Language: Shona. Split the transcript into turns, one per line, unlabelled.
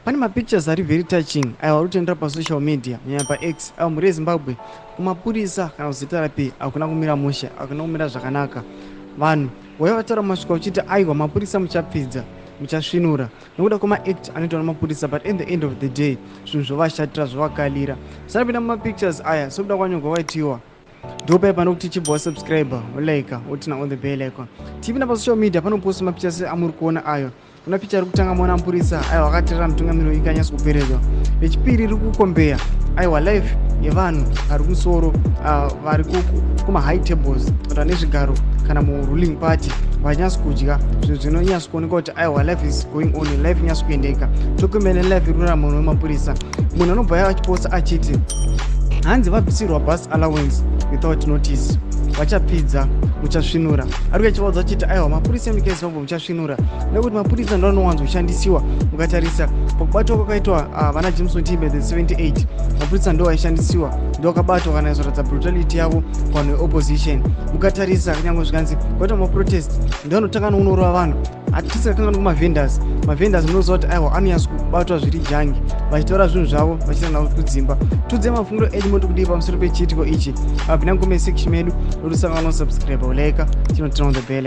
Pane mapictures ari very touching aiwa rutendera pasocial media nyaya paX aiwa muri Zimbabwe kumapurisa kana ZRP akuna kumira musha akuna kumira zvakanaka. Vanhu vaivataura masvika uchiti aiwa mapurisa muchapfidza muchasvinura nekuda kwemaact anoitwa namapurisa, but in the end of the day zvinhu zvovashatira zvovakalira. Sanapinda mumapictures aya sokuda kwanyogwa waitiwa ndopai pano kuti chibva wasubscriber wolika wotina on the bell icon. Tipinda pasocial media panoposta mapictures amuri kuona ayo. Kuna picha iri kutanga mwana mupurisa aiwa akatirira mutungamiriro wenyika anyasi kuperedzwa. Rechipiri iri kukombeya aiwa life yevanhu vari kumusoro vari kuma high tables kuti vane zvigaro kana muruling party vanyasi kudya zvinhu zvinonyasi kuoneka kuti aiwa life is going on, life inyasi kuendeka. Tokumene life iri kurara munhu wemapurisa. Munhu anobva achiposta achiti hanzi vabvisirwa bus allowance without notice, vachapidza muchasvinura. Ari kuchivaudza achiti aiwa mapurisa enyika yeZimbabwe muchasvinura nekuti mapurisa ndo anowanzoshandisiwa. Mukatarisa pakubatwa kwakaitwa vana Jameson Timbe the 78 mapurisa ndo aishandisiwa, ndo akabatwa kana izoratidza brutality yavo kuvanhu veopposition. Mukatarisa kunyange zvikanzi kwaitwa maprotest ndo anotanga nounorova vanhu. Hatisakanga kumavendors, mavendors munoziva kuti aiwa anonyasa kubatwa zviri jangi vachitaura zvinhu zvavo vachienda kudzimba. Tudze mafungiro edu moti kudii pamusoro pechiitiko ichi. Abvina ngome section medu notusanga nosubscribe like tinotina on the bell.